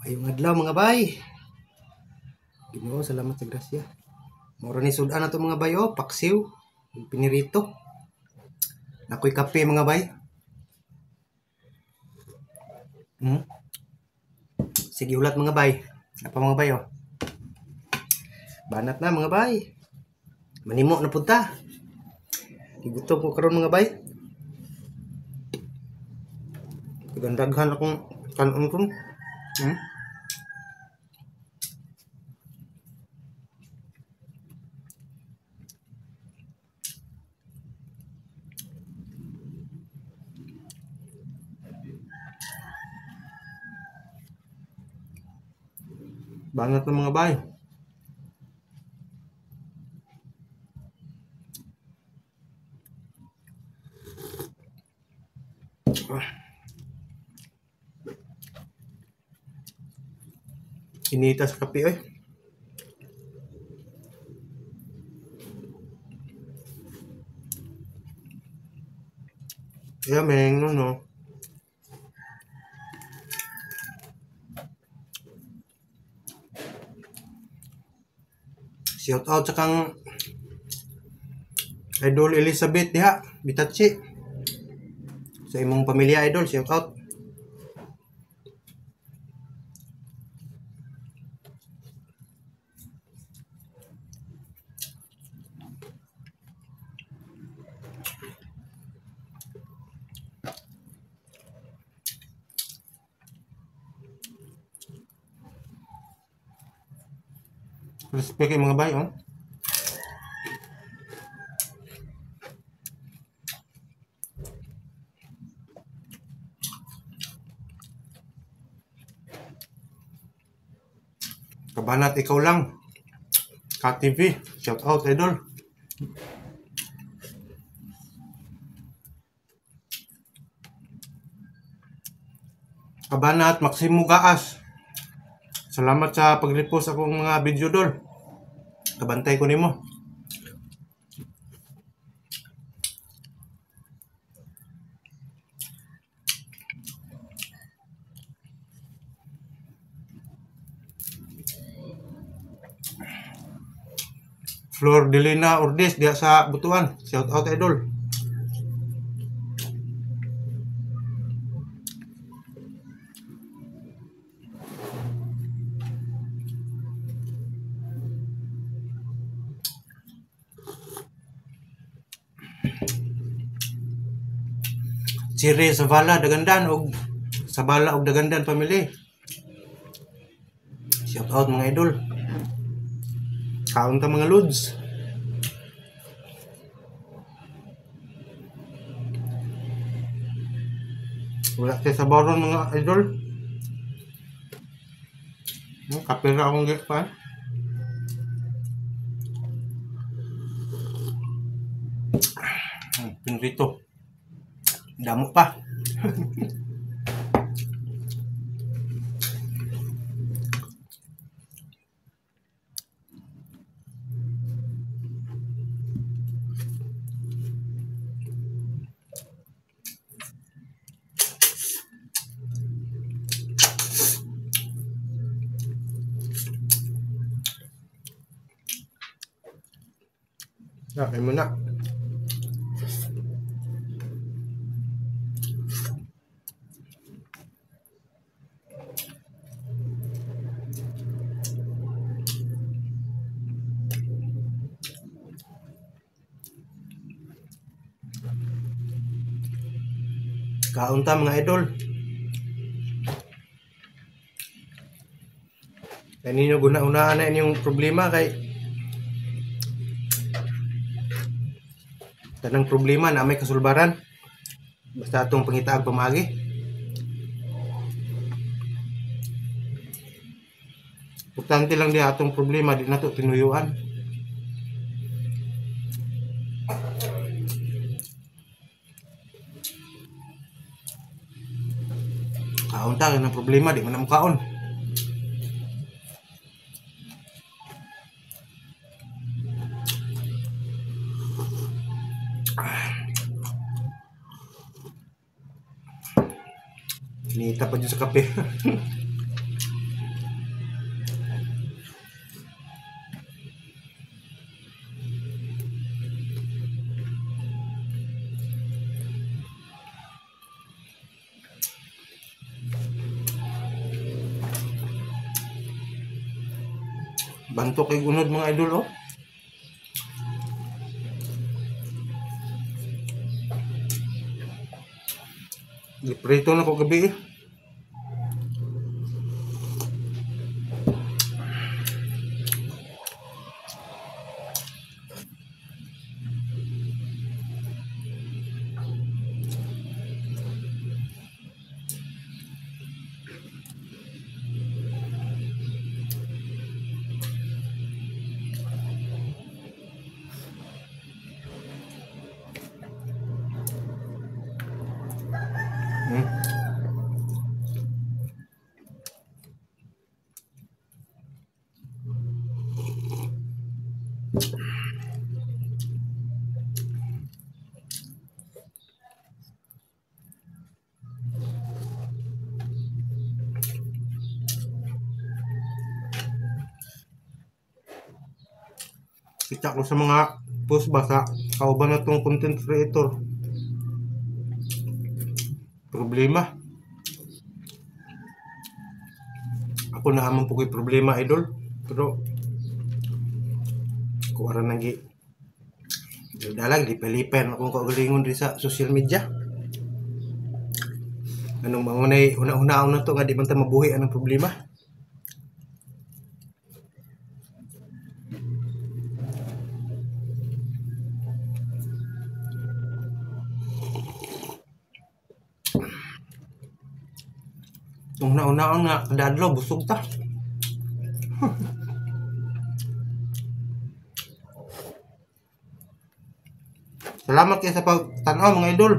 Ayong adlaw mga bay. Ginoo, salamat sa grasya. Mura ni sudan na to mga bay, oh, paksiw, pinirito. Nakoy kape mga bay. Sige ulat mga bay. Apa mga bay, oh. Banat na mga bay. Manimo na punta. Gigutom ko karon mga bay. Gandaghan akong kanon ko. Banat na mga bay. Inita sa kape, oy. Kaya meng no. Shout out sa kang Idol Elizabeth diha, Bitachi. Sa imong pamilya idol, shout out. Respect kay mga bay, oh. Kabanat ikaw lang. KTV, shout out idol. Kabanat Maximo Gaas. Salamat sa pag-repost akong mga video dol. Kabantay ko nimo. Flor Delina Ordes diya sa Butuan. Shout out idol. Siri Savala Dagandan og Sabala og Dagandan family. Shout out mga idol. Kaon ta mga lods. Wala kayo sa baron mga idol. Kapira akong gikpan. Pinrito. Damo pa. Ay mo na. Kaunta mga idol. Kaninyo guna-unaan na inyong problema kay tanang problema na may kasulbaran. Basta atong pangitaag pamagi. Importante lang di atong problema di nato tinuyuan. Kaon ta ng problema di man kaon. Hinita pa dyan sa kape. Bantok kay gunod mga idol oh. Giprito na ko gabi eh. Kita ko sa mga post ba sa kauban na tong content creator. Problema. Ako na hamon po ko'y problema idol. Pero kuwara nang gi dalag di pelipen akong kaugalingon di sa social media. Anong mangunay una-una na to nga di man ta mabuhi anong problema. Nung nauna-una nga kadadlaw busog ta. Salamat kayo sa pagtanaw mga idol.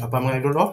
Apa mga idol oh?